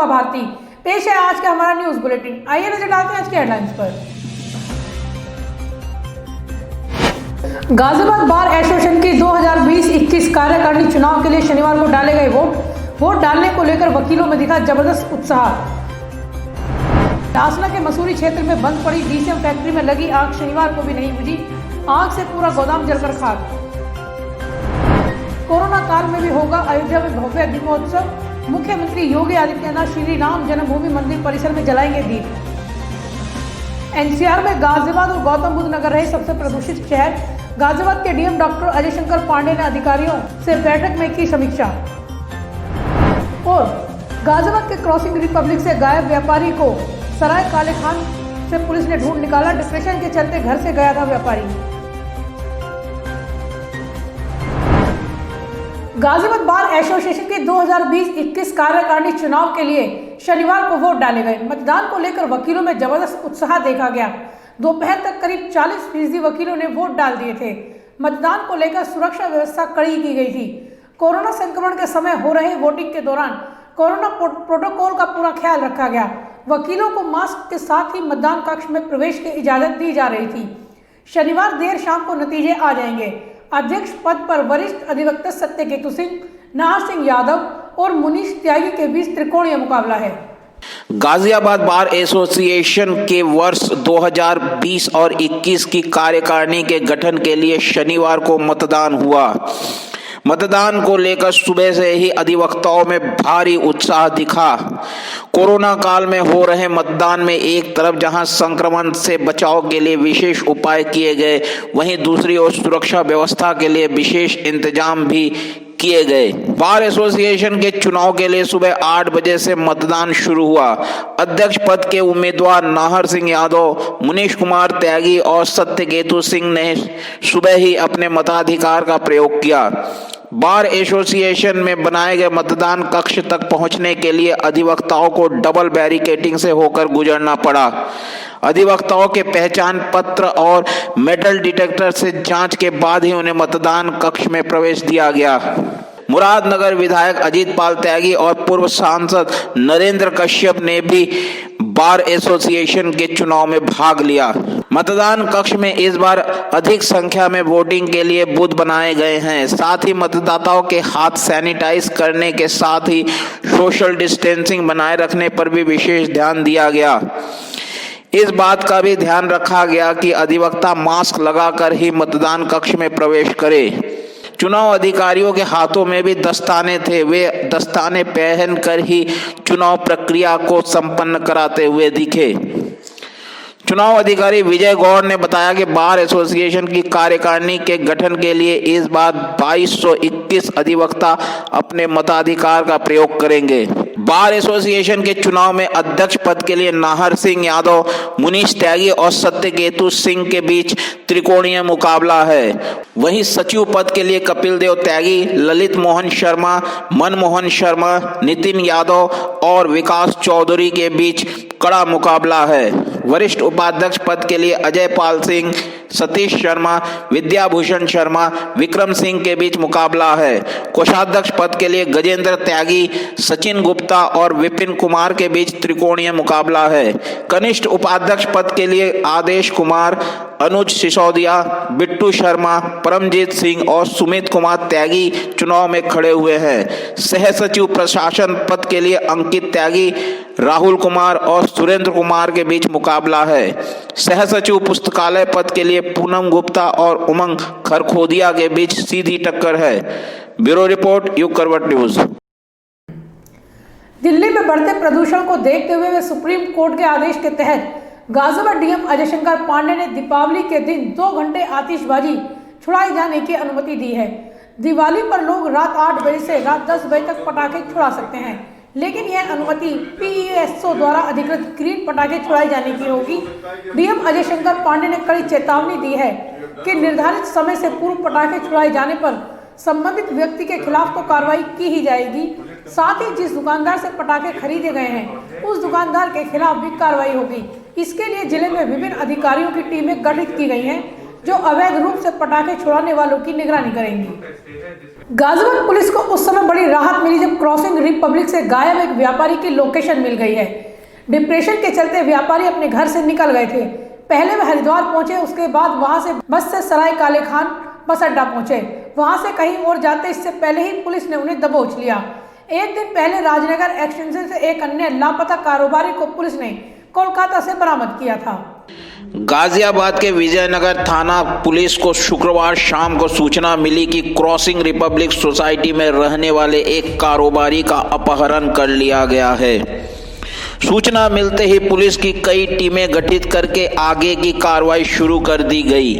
युवा भारती। पेश है आज का हमारा न्यूज बुलेटिन। आइए नजर डालते हैं आज के हेडलाइंस पर। गाजियाबाद बार एसोसिएशन की 2020-21 कार्यकारिणी चुनाव के लिए शनिवार को डाले गए वोट डालने को लेकर वकीलों में दिखा जबरदस्त उत्साह। आसना के मसूरी क्षेत्र में बंद पड़ी डीसीएम फैक्ट्री में लगी आग शनिवार को भी नहीं बुझी, आग से पूरा गोदाम जलकर खाक। कोरोना काल में भी होगा अयोध्या में भव्य दीपोत्सव, मुख्यमंत्री योगी आदित्यनाथ श्री राम जन्मभूमि मंदिर परिसर में जलाएंगे दीप। एनसीआर में गाजियाबाद और गौतम बुद्ध नगर रहे सबसे प्रदूषित शहर। गाजियाबाद के डीएम डॉक्टर अजय शंकर पांडे ने अधिकारियों से बैठक में की समीक्षा। और गाजियाबाद के क्रॉसिंग रिपब्लिक से गायब व्यापारी को सराय काले खान से पुलिस ने ढूंढ निकाला, डिप्रेशन के चलते घर से गया था व्यापारी। गाजियाबाद बार एसोसिएशन के 2020-21 कार्यकारिणी चुनाव के लिए शनिवार को वोट डाले गए। मतदान को लेकर वकीलों में जबरदस्त उत्साह देखा गया। दोपहर तक करीब 40% वकीलों ने वोट डाल दिए थे। मतदान को लेकर सुरक्षा व्यवस्था कड़ी की गई थी। कोरोना संक्रमण के समय हो रहे वोटिंग के दौरान कोरोना प्रोटोकॉल का पूरा ख्याल रखा गया। वकीलों को मास्क के साथ ही मतदान कक्ष में प्रवेश की इजाजत दी जा रही थी। शनिवार देर शाम को नतीजे आ जाएंगे। अध्यक्ष पद पर वरिष्ठ अधिवक्ता सत्यकेतु सिंह, नाहर सिंह यादव और मुनीश त्यागी के बीच त्रिकोणीय मुकाबला है। गाजियाबाद बार एसोसिएशन के वर्ष 2020 और 21 की कार्यकारिणी के गठन के लिए शनिवार को मतदान हुआ। मतदान को लेकर सुबह से ही अधिवक्ताओं में भारी उत्साह दिखा। कोरोना काल में हो रहे मतदान में एक तरफ जहां संक्रमण से बचाव के लिए विशेष उपाय किए गए, वहीं दूसरी ओर सुरक्षा व्यवस्था के लिए विशेष इंतजाम भी किए गए। बार एसोसिएशन के चुनाव के लिए सुबह 8 बजे से मतदान शुरू हुआ। अध्यक्ष पद के उम्मीदवार नाहर सिंह यादव, मुनीश कुमार त्यागी और सत्यकेतु सिंह ने सुबह ही अपने मताधिकार का प्रयोग किया। बार एसोसिएशन में बनाए गए मतदान कक्ष तक पहुंचने के लिए अधिवक्ताओं को डबल बैरिकेडिंग से होकर गुजरना पड़ा। अधिवक्ताओं के पहचान पत्र और मेटल डिटेक्टर से जांच के बाद ही उन्हें मतदान कक्ष में प्रवेश दिया गया। मुरादनगर विधायक अजीत पाल त्यागी और पूर्व सांसद नरेंद्र कश्यप ने भी बार एसोसिएशन के चुनाव में भाग लिया। मतदान कक्ष में इस बार अधिक संख्या में वोटिंग के लिए बूथ बनाए गए हैं। साथ ही मतदाताओं के हाथ सैनिटाइज करने के साथ ही सोशल डिस्टेंसिंग बनाए रखने पर भी विशेष ध्यान दिया गया। इस बात का भी ध्यान रखा गया कि अधिवक्ता मास्क लगाकर ही मतदान कक्ष में प्रवेश करे। चुनाव अधिकारियों के हाथों में भी दस्ताने थे, वे दस्ताने पहनकर ही चुनाव प्रक्रिया को संपन्न कराते हुए दिखे। चुनाव अधिकारी विजय गौड़ ने बताया कि बार एसोसिएशन की कार्यकारिणी के गठन के लिए इस बार 2221 अधिवक्ता अपने मताधिकार का प्रयोग करेंगे। बार एसोसिएशन के चुनाव में अध्यक्ष पद के लिए नाहर सिंह यादव, मुनीश त्यागी और सत्यकेतु सिंह के बीच त्रिकोणीय मुकाबला है। वहीं सचिव पद के लिए कपिल देव त्यागी, ललित मोहन शर्मा, मनमोहन शर्मा, नितिन यादव और विकास चौधरी के बीच कड़ा मुकाबला है। वरिष्ठ उपाध्यक्ष पद के लिए अजय पाल सिंह, सतीश शर्मा, विद्याभूषण शर्मा, विक्रम सिंह के बीच मुकाबला है। कोषाध्यक्ष पद के लिए गजेंद्र त्यागी, सचिन गुप्ता और विपिन कुमार के बीच त्रिकोणीय मुकाबला है। कनिष्ठ उपाध्यक्ष पद के लिए आदेश कुमार, अनुज सिसोदिया, बिट्टू शर्मा, परमजीत सिंह और सुमित कुमार त्यागी चुनाव में खड़े हुए हैं। सह सचिव प्रशासन पद के लिए अंकित त्यागी, राहुल कुमार और सुरेंद्र कुमार के बीच मुकाबला है। सह सचिव पुस्तकालय पद के लिए पूनम गुप्ता और उमंग खरखोदिया के बीच सीधी टक्कर है। ब्यूरो रिपोर्ट, युग करवट न्यूज। दिल्ली में बढ़ते प्रदूषण को देखते हुए सुप्रीम कोर्ट के आदेश के तहत गाजियाबाद डीएम अजय शंकर पांडे ने दीपावली के दिन 2 घंटे आतिशबाजी छुड़ाए जाने की अनुमति दी है। दिवाली पर लोग रात 8 बजे से रात 10 बजे तक पटाखे छुड़ा सकते हैं, लेकिन यह अनुमति पीएसओ द्वारा अधिकृत ग्रीन पटाखे छुड़ाए जाने की होगी। डीएम अजय शंकर पांडे ने कड़ी चेतावनी दी है कि निर्धारित समय से पूर्व पटाखे छुड़ाए जाने पर संबंधित व्यक्ति के खिलाफ तो कार्रवाई की ही जाएगी, साथ ही जिस दुकानदार से पटाखे खरीदे गए हैं उस दुकानदार के खिलाफ भी कार्रवाई होगी। इसके लिए जिले में विभिन्न अधिकारियों की टीमें गठित की गई हैं। जो अवैध रूप से पटाखे छुड़ाने वालों की निगरानी करेंगी। गाजियाबाद पुलिस को उस समय बड़ी राहत मिली जब क्रॉसिंग रिपब्लिक से गायब एक व्यापारी की लोकेशन मिल गई है। डिप्रेशन के चलते व्यापारी अपने घर से निकल गए थे। पहले वे हरिद्वार पहुंचे, उसके बाद वहां से बस से सराय काले खान बस अड्डा पहुंचे। वहां से कहीं और जाते इससे पहले ही पुलिस ने उन्हें दबोच लिया। एक दिन पहले राजनगर एक्सटेंशन से एक अन्य लापता कारोबारी को पुलिस ने कोलकाता से बरामद किया था। गाजियाबाद के विजयनगर थाना पुलिस को शुक्रवार शाम को सूचना मिली कि क्रॉसिंग रिपब्लिक सोसाइटी में रहने वाले एक कारोबारी का अपहरण कर लिया गया है। सूचना मिलते ही पुलिस की कई टीमें गठित करके आगे की कार्रवाई शुरू कर दी गई,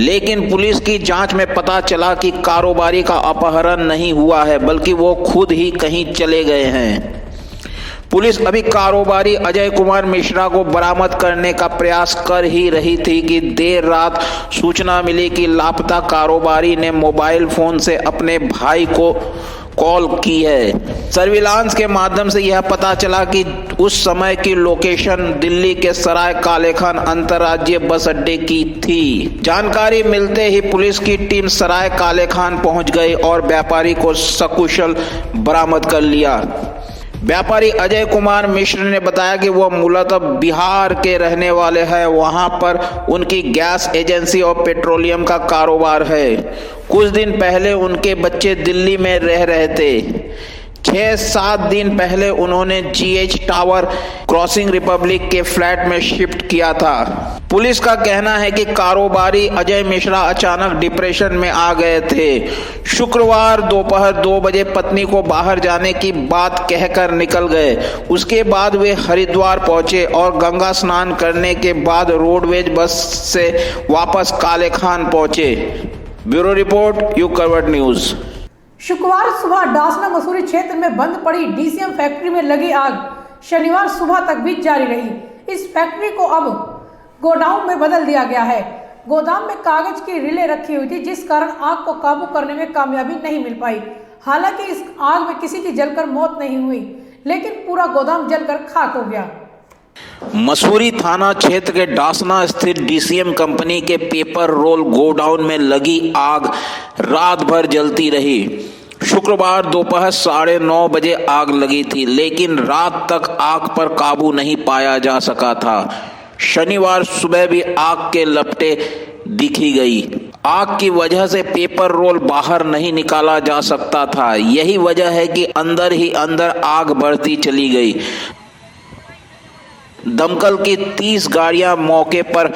लेकिन पुलिस की जांच में पता चला कि कारोबारी का अपहरण नहीं हुआ है, बल्कि वो खुद ही कहीं चले गए हैं। पुलिस अभी कारोबारी अजय कुमार मिश्रा को बरामद करने का प्रयास कर ही रही थी कि देर रात सूचना मिली कि लापता कारोबारी ने मोबाइल फोन से अपने भाई को कॉल की है। सर्विलांस के माध्यम से यह पता चला कि उस समय की लोकेशन दिल्ली के सराय काले खान अंतर्राज्यीय बस अड्डे की थी। जानकारी मिलते ही पुलिस की टीम सराय काले खान पहुंच गई और व्यापारी को सकुशल बरामद कर लिया। व्यापारी अजय कुमार मिश्र ने बताया कि वह मूलतः बिहार के रहने वाले हैं। वहां पर उनकी गैस एजेंसी और पेट्रोलियम का कारोबार है। कुछ दिन पहले उनके बच्चे दिल्ली में रह रहे थे। 6-7 दिन पहले उन्होंने GH टावर क्रॉसिंग रिपब्लिक के फ्लैट में शिफ्ट किया था। पुलिस का कहना है कि कारोबारी अजय मिश्रा अचानक डिप्रेशन में आ गए थे। शुक्रवार दोपहर 2 बजे पत्नी को बाहर जाने की बात कहकर निकल गए। उसके बाद वे हरिद्वार पहुंचे और गंगा स्नान करने के बाद रोडवेज बस से वापस काले खान पहुंचे। ब्यूरो रिपोर्ट, युग करवट न्यूज। शुक्रवार सुबह डासना मसूरी क्षेत्र में बंद पड़ी DCM फैक्ट्री में लगी आग शनिवार सुबह तक भी जारी रही। इस फैक्ट्री को अब गोडाउन में बदल दिया गया है। गोदाम में कागज की रिले रखी हुई थी, जिस कारण आग को काबू करने में कामयाबी नहीं मिल पाई। हालांकि इस आग में किसी की जलकर मौत नहीं हुई, लेकिन पूरा गोदाम जलकर खाक हो गया। मसूरी थाना क्षेत्र के डासना स्थित DCM कंपनी के पेपर रोल गोडाउन में लगी आग रात भर जलती रही। शुक्रवार दोपहर 9:30 बजे आग लगी थी, लेकिन रात तक आग पर काबू नहीं पाया जा सका था। शनिवार सुबह भी आग के लपटें दिखी गई। आग की वजह से पेपर रोल बाहर नहीं निकाला जा सकता था। यही वजह है कि अंदर ही अंदर आग बढ़ती चली गई। दमकल की 30 गाड़ियां मौके पर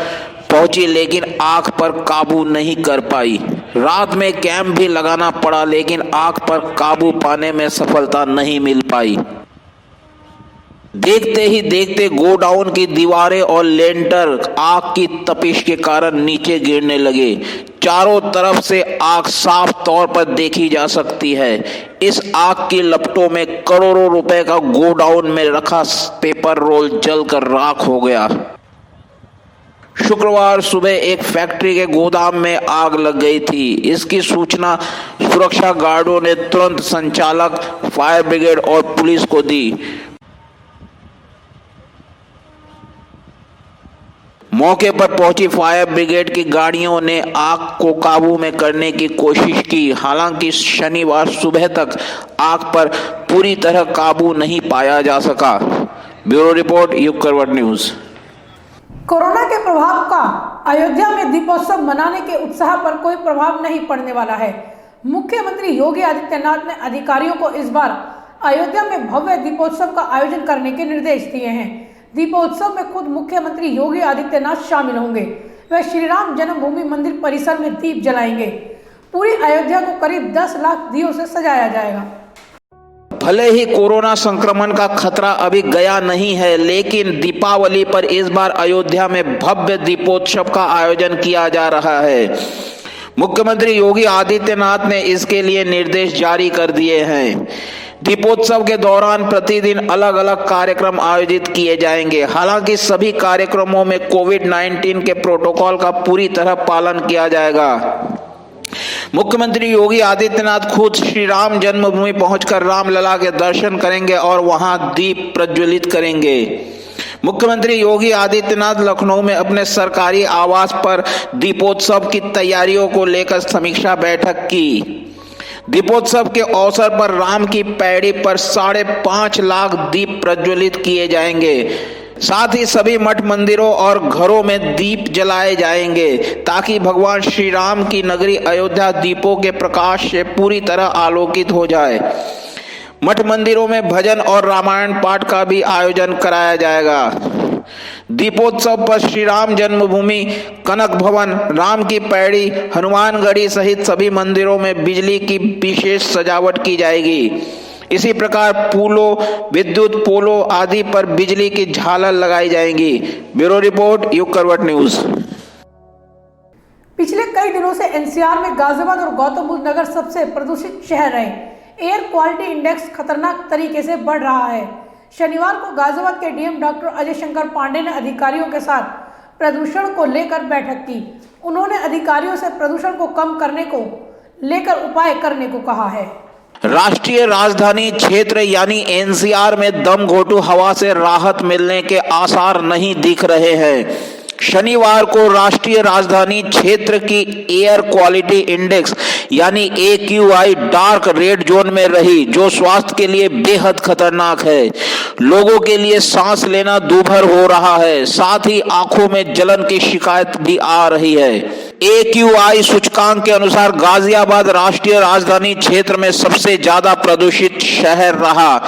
पहुंची, लेकिन आग पर काबू नहीं कर पाई। रात में कैंप भी लगाना पड़ा, लेकिन आग पर काबू पाने में सफलता नहीं मिल पाई। देखते ही देखते गोडाउन की दीवारें और लेंटर आग की तपिश के कारण नीचे गिरने लगे। चारों तरफ से आग साफ तौर पर देखी जा सकती है। इस आग की लपटों में करोड़ों रुपए का गोडाउन में रखा पेपर रोल जलकर राख हो गया। शुक्रवार सुबह एक फैक्ट्री के गोदाम में आग लग गई थी। इसकी सूचना सुरक्षा गार्डों ने तुरंत संचालक, फायर ब्रिगेड और पुलिस को दी। मौके पर पहुंची फायर ब्रिगेड की गाड़ियों ने आग को काबू में करने की कोशिश की। हालांकि शनिवार सुबह तक आग पर पूरी तरह काबू नहीं पाया जा सका। ब्यूरो रिपोर्ट, युग करवट न्यूज। कोरोना के प्रभाव का अयोध्या में दीपोत्सव मनाने के उत्साह पर कोई प्रभाव नहीं पड़ने वाला है। मुख्यमंत्री योगी आदित्यनाथ ने अधिकारियों को इस बार अयोध्या में भव्य दीपोत्सव का आयोजन करने के निर्देश दिए हैं। दीपोत्सव में खुद मुख्यमंत्री योगी आदित्यनाथ शामिल होंगे। वह श्री राम जन्मभूमि मंदिर परिसर में दीप जलाएंगे। पूरी अयोध्या को करीब 10 लाख दियों से सजाया जाएगा। भले ही कोरोना संक्रमण का खतरा अभी गया नहीं है, लेकिन दीपावली पर इस बार अयोध्या में भव्य दीपोत्सव का आयोजन किया जा रहा है। मुख्यमंत्री योगी आदित्यनाथ ने इसके लिए निर्देश जारी कर दिए हैं। दीपोत्सव के दौरान प्रतिदिन अलग अलग कार्यक्रम आयोजित किए जाएंगे। हालांकि सभी कार्यक्रमों में कोविड-19 के प्रोटोकॉल का पूरी तरह पालन किया जाएगा। मुख्यमंत्री योगी आदित्यनाथ खुद श्री राम जन्मभूमि पहुंचकर रामलला के दर्शन करेंगे और वहां दीप प्रज्वलित करेंगे। मुख्यमंत्री योगी आदित्यनाथ लखनऊ में अपने सरकारी आवास पर दीपोत्सव की तैयारियों को लेकर समीक्षा बैठक की। दीपोत्सव के अवसर पर राम की पैड़ी पर 5.5 लाख दीप प्रज्वलित किए जाएंगे। साथ ही सभी मठ मंदिरों और घरों में दीप जलाए जाएंगे ताकि भगवान श्री राम की नगरी अयोध्या दीपों के प्रकाश से पूरी तरह आलोकित हो जाए। मठ मंदिरों में भजन और रामायण पाठ का भी आयोजन कराया जाएगा। दीपोत्सव पर श्री राम जन्मभूमि, कनक भवन, राम की पैड़ी, हनुमानगढ़ी सहित सभी मंदिरों में बिजली की विशेष सजावट की जाएगी। इसी प्रकार पुलों, विद्युत पोलों आदि पर बिजली की झालर लगाई जाएंगी। ब्यूरो रिपोर्ट, युग करवट न्यूज। पिछले कई दिनों से एनसीआर में गाजियाबाद और गौतम बुद्ध नगर सबसे प्रदूषित शहर रहे। एयर क्वालिटी इंडेक्स खतरनाक तरीके से बढ़ रहा है। शनिवार को गाजियाबाद के डीएम डॉक्टर अजय शंकर पांडे ने अधिकारियों के साथ प्रदूषण को लेकर बैठक की। उन्होंने अधिकारियों से प्रदूषण को कम करने को लेकर उपाय करने को कहा है। राष्ट्रीय राजधानी क्षेत्र यानी एनसीआर में दम घोटू हवा से राहत मिलने के आसार नहीं दिख रहे हैं। शनिवार को राष्ट्रीय राजधानी क्षेत्र की एयर क्वालिटी इंडेक्स यानी AQI डार्क रेड जोन में रही, जो स्वास्थ्य के लिए बेहद खतरनाक है। लोगों के लिए सांस लेना दूभर हो रहा है, साथ ही आंखों में जलन की शिकायत भी आ रही है। AQI सूचकांक के अनुसार गाजियाबाद राष्ट्रीय राजधानी क्षेत्र में सबसे ज्यादा प्रदूषित शहर रहा।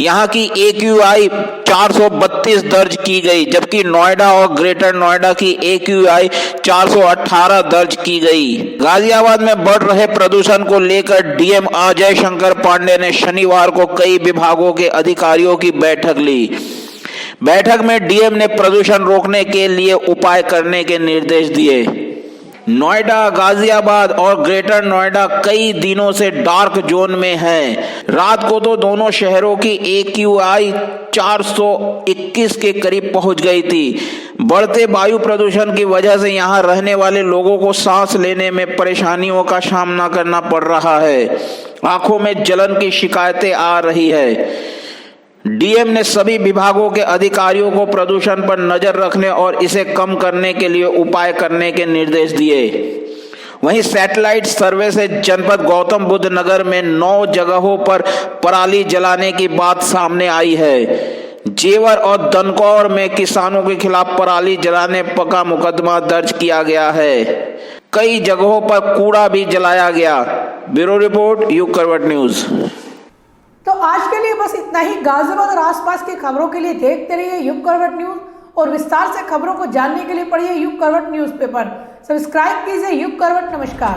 यहाँ की AQI 432 दर्ज की गई, जबकि नोएडा और ग्रेटर नोएडा की AQI 418 दर्ज की गई। गाजियाबाद में बढ़ रहे प्रदूषण को लेकर डीएम अजय शंकर पांडे ने शनिवार को कई विभागों के अधिकारियों की बैठक ली। बैठक में डीएम ने प्रदूषण रोकने के लिए उपाय करने के निर्देश दिए। नोएडा, गाजियाबाद और ग्रेटर नोएडा कई दिनों से डार्क जोन में है। रात को तो दोनों शहरों की AQI 421 के करीब पहुंच गई थी। बढ़ते वायु प्रदूषण की वजह से यहां रहने वाले लोगों को सांस लेने में परेशानियों का सामना करना पड़ रहा है। आंखों में जलन की शिकायतें आ रही है। डीएम ने सभी विभागों के अधिकारियों को प्रदूषण पर नजर रखने और इसे कम करने के लिए उपाय करने के निर्देश दिए। वहीं सैटेलाइट सर्वे से जनपद गौतम बुद्ध नगर में 9 जगहों पर पराली जलाने की बात सामने आई है। जेवर और दनकौर में किसानों के खिलाफ पराली जलाने का मुकदमा दर्ज किया गया है। कई जगहों पर कूड़ा भी जलाया गया। ब्यूरो रिपोर्ट, युग करवट न्यूज। तो आज के लिए बस इतना ही। गाजियाबाद और आसपास की खबरों के लिए देखते रहिए युग करवट न्यूज और विस्तार से खबरों को जानने के लिए पढ़िए युग करवट न्यूज़पेपर। सब्सक्राइब कीजिए युग करवट। नमस्कार।